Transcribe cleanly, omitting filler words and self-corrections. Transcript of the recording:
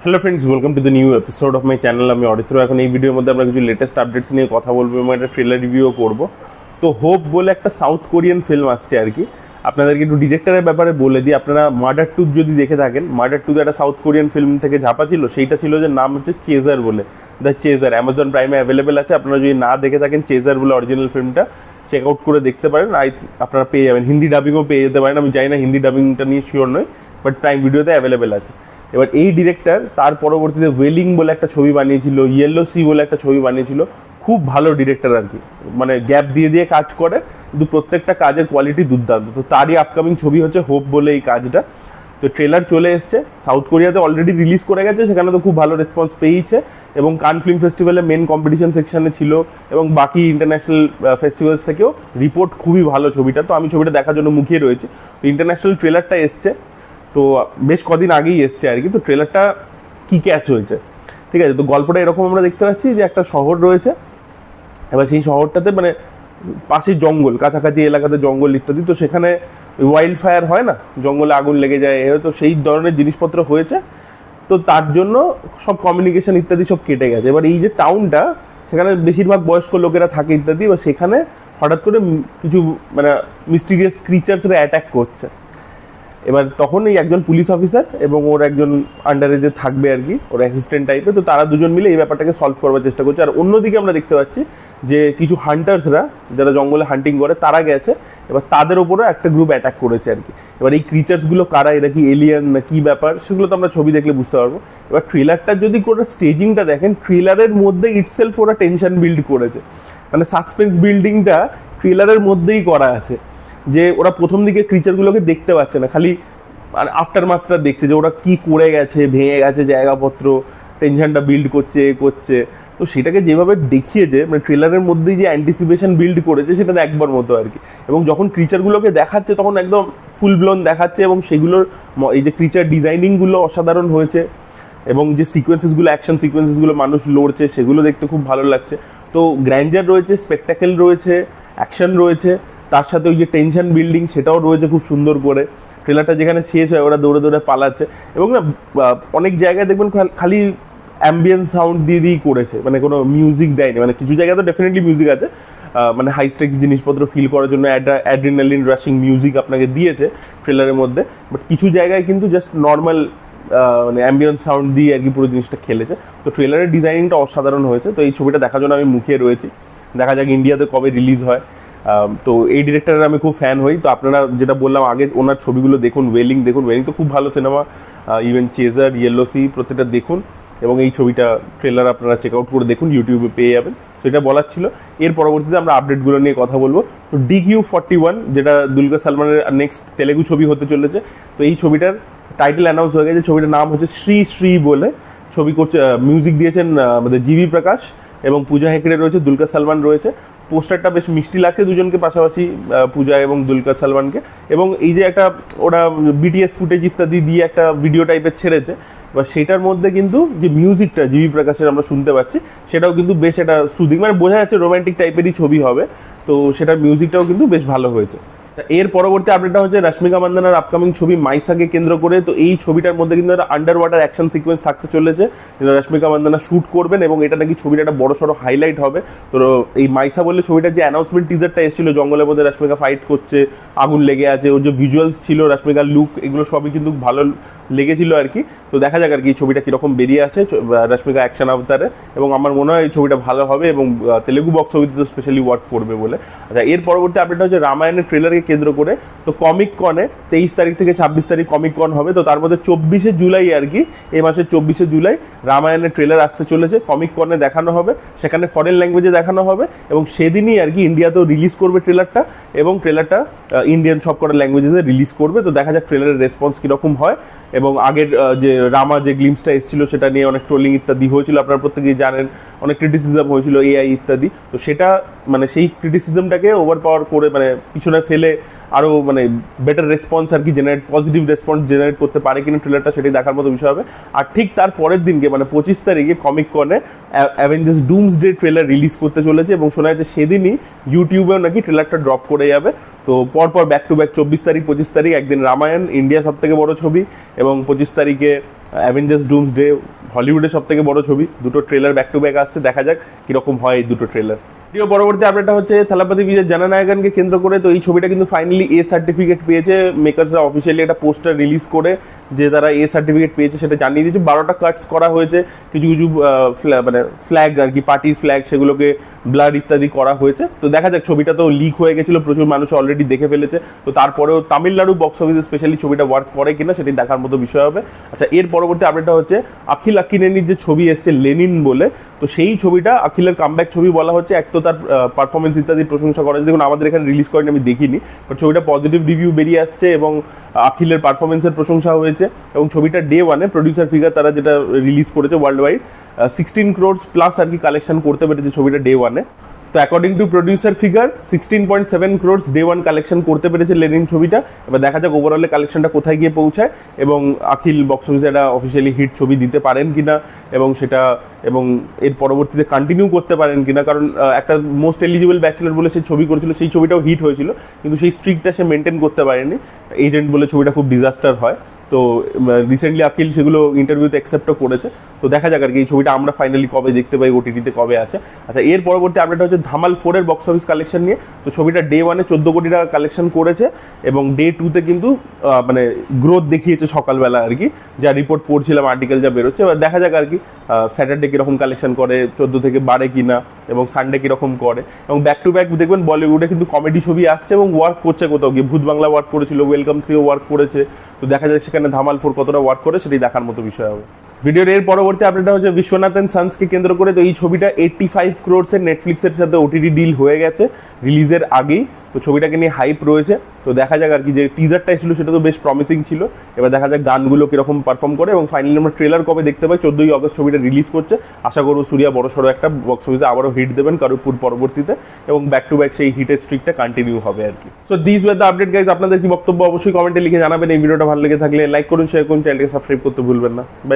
Hello friends, welcome to the new episode of my channel. আমি অরিত্র। এখন এই ভিডিওর মধ্যে আমরা কিছু লেটেস্ট আপডেটস নিয়ে কথা বলবো এবং একটা ট্রেলার রিভিউও করবো। তো হোপ বলে একটা সাউথ কোরিয়ান ফিল্ম আসছে আর কি। আপনাদেরকে একটু ডিরেক্টরের ব্যাপারে বলে দিই, আপনারা মার্ডার টুথ যদি দেখে থাকেন, মার্ডার টুথ একটা সাউথ কোরিয়ান ফিল্ম থেকে ঝাপা ছিল। সেইটা ছিল যে নাম হচ্ছে চেজার বলে, দ্য চেজার। অ্যামাজন প্রাইমে অ্যাভেলেবেল আছে। আপনারা যদি না দেখে থাকেন চেজার বলে অরিজিনাল ফিল্মটা, চেক আউট করে দেখতে পারেন। আপনারা পেয়ে যাবেন, হিন্দি ডাবিংও পেয়ে যেতে পারেন। আমি জানি না, হিন্দি ডাবিংটা নিয়ে শিওর নয়, বাট প্রাইম ভিডিওতে অ্যাভেলেবেল আছে। এবার এই ডিরেক্টর তার পরবর্তীতে ওয়েলিং বলে একটা ছবি বানিয়েছিল, ইয়েলো সি বলে একটা ছবি বানিয়েছিল। খুব ভালো ডিরেক্টর আর কি, মানে গ্যাপ দিয়ে দিয়ে কাজ করে, কিন্তু প্রত্যেকটা কাজের কোয়ালিটি দুর্দান্ত। তো তারই আপকামিং ছবি হচ্ছে হোপ বলে এই কাজটা। তো ট্রেলার চলে এসছে, সাউথ কোরিয়াতে অলরেডি রিলিজ করে গেছে, সেখানে তো খুব ভালো রেসপন্স পেয়েছে এবং কান ফিল্ম ফেস্টিভ্যালে মেন কম্পিটিশন সেকশনে ছিল এবং বাকি ইন্টারন্যাশনাল ফেস্টিভ্যালস থেকেও রিপোর্ট খুবই ভালো ছবিটা। তো আমি ছবিটা দেখার জন্য মুখিয়ে রয়েছি। তো ইন্টারন্যাশনাল ট্রেলারটা এসছে, তো বেশ কদিন আগেই এসছে আর কি। তো ট্রেলারটা কি ক্যাচ হয়েছে, ঠিক আছে। তো গল্পটা এরকম আমরা দেখতে পাচ্ছি যে একটা শহর রয়েছে, এবার সেই শহরটাতে মানে পাশে জঙ্গল, কাছাকাছি এলাকাতে জঙ্গল ইত্যাদি। তো সেখানে ওয়াইল্ড ফায়ার হয় না, জঙ্গলে আগুন লেগে যায়, তো সেই ধরনের জিনিসপত্র হয়েছে। তো তার জন্য সব কমিউনিকেশন ইত্যাদি সব কেটে গেছে। এবার এই যে টাউনটা, সেখানে বেশিরভাগ বয়স্ক লোকেরা থাকে ইত্যাদি, বা সেখানে হঠাৎ করে কিছু মানে মিস্টিরিয়াস ক্রিচার্সরা অ্যাটাক করছে। এবার তখন এই একজন পুলিশ অফিসার এবং ওর একজন আন্ডারে যে থাকবে আর কি, ওর অ্যাসিস্ট্যান্ট টাইপের, তো তারা দুজন মিলে এই ব্যাপারটাকে সলভ করবার চেষ্টা করছে। আর অন্যদিকে আমরা দেখতে পাচ্ছি যে কিছু হান্টার্সরা, যারা জঙ্গলে হান্টিং করে, তারা গেছে। এবার তাদের ওপরও একটা গ্রুপ অ্যাটাক করেছে আর কি। এবার এই ক্রিচার্সগুলো কারা, এরা কি এলিয়ান না কী ব্যাপার, সেগুলো তো আমরা ছবি দেখলে বুঝতে পারবো। এবার ট্রেলারটার যদি করে স্টেজিংটা দেখেন, ট্রেলারের মধ্যে ইটসেলফ ওরা টেনশন বিল্ড করেছে, মানে সাসপেন্স বিল্ডিংটা ট্রেলারের মধ্যেই করা আছে। যে ওরা প্রথম দিকে ক্রিচারগুলোকে দেখতে পাচ্ছে না, খালি আফটার মাত্রা দেখছে যে ওরা কি করে গেছে, ভেঙে গেছে জায়গাপত্র, টেনশনটা বিল্ড করছে। তো সেটাকে যেভাবে দেখিয়েছে, মানে ট্রেলারের মধ্যেই যে অ্যান্টিসিপেশন বিল্ড করেছে, সেটা একবার মতো আর কি। এবং যখন ক্রিচারগুলোকে দেখাচ্ছে তখন একদম ফুল ব্লোন দেখাচ্ছে, এবং সেগুলোর এই যে ক্রিচার ডিজাইনিংগুলো অসাধারণ হয়েছে, এবং যে সিকোয়েন্সেসগুলো, অ্যাকশন সিকোয়েন্সেসগুলো মানুষ লড়ছে, সেগুলো দেখতে খুব ভালো লাগছে। তো গ্র্যান্ডার রয়েছে, স্পেকটাকেল রয়েছে, অ্যাকশন রয়েছে, তার সাথে ওই যে টেনশন বিল্ডিং সেটাও রয়েছে খুব সুন্দর করে। ট্রেলারটা যেখানে শেষ হয় ওরা দৌড়ে দৌড়ে পালাচ্ছে, এবং না অনেক জায়গায় দেখবেন খালি অ্যাম্বিয়েন্স সাউন্ড দিয়ে দিয়েই করেছে, মানে কোনো মিউজিক দেয়নি। মানে কিছু জায়গায় তো ডেফিনেটলি মিউজিক আছে, মানে হাই স্টেক্স জিনিসপত্র ফিল করার জন্য একটা অ্যাড্রিনালিন রাশিং মিউজিক আপনাকে দিয়েছে ট্রেলারের মধ্যে। বাট কিছু জায়গায় কিন্তু জাস্ট নর্মাল মানে অ্যাম্বিয়েন্স সাউন্ড দিয়ে আর কি পুরো জিনিসটা খেলেছে। তো ট্রেলারের ডিজাইনিংটা অসাধারণ হয়েছে। তো এই ছবিটা দেখার জন্য আমি মুখিয়ে রয়েছি, দেখা যাক ইন্ডিয়াতে কবে রিলিজ হয়। তো এই ডিরেক্টরের আমি খুব ফ্যান হই। তো আপনারা যেটা বললাম আগে, ওনার ছবিগুলো দেখুন, ওয়েলিং দেখুন, ওয়েলিং তো খুব ভালো সিনেমা, ইভেন চেজার, ইয়েলো সি, প্রত্যেকটা দেখুন। এবং এই ছবিটা ট্রেলার আপনারা চেক আউট করে দেখুন, ইউটিউবে পেয়ে যাবেন। সেটা বলার ছিল। এর পরবর্তীতে আমরা আপডেটগুলো নিয়ে কথা বলবো। তো DQ41, যেটা দুলকার সালমানের নেক্সট তেলেগু ছবি হতে চলেছে, তো এই ছবিটার টাইটেল অ্যানাউন্স হয়ে গেছে। ছবিটার নাম হচ্ছে শ্রী শ্রী বলে। ছবি করছে, মিউজিক দিয়েছেন আমাদের জিবি প্রকাশ, এবং পূজা হেগড়ে রয়েছে, দুলকার সালমান রয়েছে। পোস্টারটা বেশ মিষ্টি লাগছে দুজনকে পাশাপাশি, পূজা এবং দুলকার সালমানকে। এবং এই যে একটা ওরা BTS ফুটেজ ইত্যাদি দিয়ে একটা ভিডিও টাইপের ছেড়েছে, এবার সেটার মধ্যে কিন্তু যে মিউজিকটা জিবি প্রকাশের আমরা শুনতে পাচ্ছি, সেটাও কিন্তু বেশ একটা সুদিং, মানে বোঝা যাচ্ছে রোম্যান্টিক টাইপেরই ছবি হবে। তো সেটার মিউজিকটাও কিন্তু বেশ ভালো হয়েছে। এর পরবর্তী আপডেটটা হচ্ছে রশ্মিকা মান্দানার আপকামিং ছবি মাইসাকে কেন্দ্র করে। তো এই ছবিটার মধ্যে কিন্তু একটা আন্ডার ওয়াটার অ্যাকশন সিকোয়েন্স থাকতে চলেছে, যেটা রশ্মিকা মান্দানা শ্যুট করবেন, এবং এটা নাকি ছবিটা একটা বড় সড়ো হাইলাইট হবে। তো এই মাইসা বলে ছবিটার যে অ্যানাউন্সমেন্ট টিজারটা এসেছিল, জঙ্গলের মধ্যে রশ্মিকা ফাইট করছে, আগুন লেগে আছে, ওর যে ভিজুয়ালস ছিল, রশ্মিকার লুক, এগুলো সবই কিন্তু ভালো লেগেছিল আর কি। তো দেখা যাক আর কি এই ছবিটা কীরকম বেরিয়ে আসে রশ্মিকা অ্যাকশন অবতারে, এবং আমার মনে হয় এই ছবিটা ভালো হবে, এবং তেলেগু বক্স অফিসে তো স্পেশালি ওয়ার্ক করবে বলে। আচ্ছা, এর পরবর্তী আপডেটটা হচ্ছে রামায়ণের ট্রেলারকে কেন্দ্র করে। তো কমিক কনে 23 তারিখ থেকে 26 তারিখ কমিক কন হবে। তো তার মধ্যে 24শে জুলাই আর কি, এই মাসের 24শে জুলাই রামায়ণের ট্রেলার আসতে চলেছে। কমিক কনে দেখানো হবে, সেখানে ফরেন ল্যাঙ্গুয়েজে দেখানো হবে, এবং সেদিনই আর কি ইন্ডিয়াতেও রিলিজ করবে ট্রেলারটা, এবং ট্রেলারটা ইন্ডিয়ান সব কটা ল্যাঙ্গুয়েজে রিলিজ করবে। তো দেখা যাক ট্রেলারের রেসপন্স কীরকম হয়। এবং আগের যে রামা যে গ্লিমসটা এসেছিলো, সেটা নিয়ে অনেক ট্রোলিং ইত্যাদি হয়েছিল, আপনারা প্রত্যেকেই জানেন, অনেক ক্রিটিসিজম হয়েছিল, AI ইত্যাদি। তো সেটা মানে সেই ক্রিটিসিজমটাকে ওভার পাওয়ার করে, মানে পিছনে ফেলে আরও মানে বেটার রেসপন্স আর কি জেনারেট, পজিটিভ রেসপন্স জেনারেট করতে পারে কিনা ট্রেলারটা, সেটাই দেখার মতো বিষয় হবে। আর ঠিক তার পরের দিনকে মানে 25 তারিখে কমিক কনে অ্যাভেঞ্জার্স ডুমসডে ট্রেলার রিলিজ করতে চলেছে, এবং শোনা যাচ্ছে সেদিনই ইউটিউবেও নাকি ট্রেলারটা ড্রপ করে যাবে। তো পরপর ব্যাক টু ব্যাক 24 তারিখ 25 তারিখ একদিন রামায়ণ, ইন্ডিয়া সব থেকে বড় ছবি, এবং 25 তারিখে অ্যাভেঞ্জার্স ডুমসডে হলিউডের সব থেকে বড় ছবি, দুটো ট্রেলার ব্যাক টু ব্যাক আসছে, দেখা যাক কীরকম হয় এই দুটো ট্রেলার। প্রিয় পরবর্তী আপডেটটা হচ্ছে থালাপতি বিজয় জননায়কনকে কেন্দ্র করে তো এই ছবিটা কিন্তু ফাইনালি এ সার্টিফিকেট পেয়েছে। মেকার্সরা অফিসিয়ালি একটা পোস্টার রিলিজ করে যে তারা এ সার্টিফিকেট পেয়েছে সেটা জানিয়ে দিয়েছে। 12টা কাটস করা হয়েছে, কিছু কিছু মানে ফ্ল্যাগ আর কি, পার্টির ফ্ল্যাগ, সেগুলোকে ব্লার ইত্যাদি করা হয়েছে। তো দেখা যাক, ছবিটা তো লিক হয়ে গেছিলো, প্রচুর মানুষ অলরেডি দেখে ফেলেছে। তো তারপরেও তামিলনাড়ু বক্স অফিসে স্পেশালি ছবিটা ওয়ার্ক করে কিনা সেটি দেখার মতো বিষয় হবে। আচ্ছা, এর পরবর্তী আপডেটটা হচ্ছে আখিল আক্কিনেনির যে ছবি এসছে লেনিন বলে, তো সেই ছবিটা আখিলের কামব্যাক ছবি বলা হচ্ছে। এক তো তার পারফরমেন্স ইত্যাদি প্রশংসা করা হয়েছে, দেখুন আমাদের এখানে রিলিজ করেনি, আমি দেখিনি, বাট ছবিটা পজিটিভ রিভিউ বেরিয়ে আসছে এবং আখিলের পারফরমেন্সের প্রশংসা হয়েছে। এবং ছবিটা ডে ওয়ানে প্রডিউসার ফিগার তারা যেটা রিলিজ করেছে ওয়ার্ল্ড ওয়াইড 16 crores প্লাস আর কি কালেকশন করতে পেরেছে ছবিটা ডে ওয়ানে। তো according to producer figure 16.7 crores day one collection করতে পেরেছে লেনিন ছবিটা। এবার দেখা যাক ওভারঅলে কালেকশনটা কোথায় গিয়ে পৌঁছায় এবং আখিল বক্স অফিসে একটা অফিসিয়ালি হিট ছবি দিতে পারেন কিনা এবং সেটা এবং এর পরবর্তীতে কন্টিনিউ করতে পারেন কিনা। কারণ একটা মোস্ট এলিজিবল ব্যাচেলর বলে সে ছবি করেছিল, সেই ছবিটাও হিট হয়েছিল, কিন্তু সেই স্ট্রিকটা সে মেনটেন করতে পারেনি। এজেন্ট বলে ছবিটা খুব ডিজাস্টার হয়। তো রিসেন্টলি আখিল সেগুলো ইন্টারভিউতে অ্যাকসেপ্টও করেছে। তো দেখা যাক আর কি এই ছবিটা আমরা ফাইনালি কবে দেখতে পাই, ওটিটিতে কবে আছে। আচ্ছা, এর পরবর্তী আপডেট হচ্ছে ধামাল 4-এর বক্স অফিস কালেকশন নিয়ে। তো ছবিটা ডে ওয়ানে 14 কোটি টাকা কালেকশন করেছে এবং ডে টুতে কিন্তু মানে গ্রোথ দেখিয়েছে সকালবেলা আর কি, যা রিপোর্ট পড়ছিলাম, আর্টিকেল যা বেরোচ্ছে। এবার দেখা যাক আর কি স্যাটারডে কীরকম কালেকশন করে, 14 থেকে বাড়ে কিনা, এবং সানডে কীরকম করে। এবং ব্যাক টু ব্যাক দেখবেন বলিউডে কিন্তু কমেডি ছবি আসছে এবং ওয়ার্ক করছে কোথাও গিয়ে। ভূত বাংলা ওয়ার্ক করেছিল, ওয়েলকাম 3ও ওয়ার্ক করেছে। তো দেখা যাক সেখানে ধামাল 4 কতটা ওয়ার্ক করে, সেটাই দেখার মতো বিষয় হবে। ভিডিওর এর পরবর্তী আপডেটটা হচ্ছে বিশ্বনাথ অ্যান্ড সন্সকে কেন্দ্র করে। তো এই ছবিটা 85 crores নেটফ্লিক্সের সাথে ওটিটি ডিল হয়ে গেছে রিলিজের আগেই। তো ছবিটাকে নিয়ে হাইপ রয়েছে। তো দেখা যাক আর কি, যে টিজারটা ছিল সেটা তো বেশ প্রমিসিং ছিল। এবার দেখা যাক গানগুলো কীরকম পারফর্ম করে এবং ফাইনালি আমরা ট্রেলার কবে দেখতে পাই। 14ই অগস্ট ছবিটা রিলিজ করছে। আশা করবো সূর্যা বড়সড় একটা বক্স অফিসে আবারও হিট দেবেন কারুপুর পরবর্তীতে এবং ব্যাক টু ব্যাক সেই হিটের স্ট্রিকটা কন্টিনিউ হবে আর কি। So this were the update guys. আপনাদের কি বক্তব্য অবশ্যই কমেন্টে লিখে জানাবেন। এই ভিডিওটা ভালো লেগে থাকলে লাইক করুন, শেয়ার করুন, চ্যানেলকে সাবস্ক্রাইব করতে ভুলবেন না। বাই।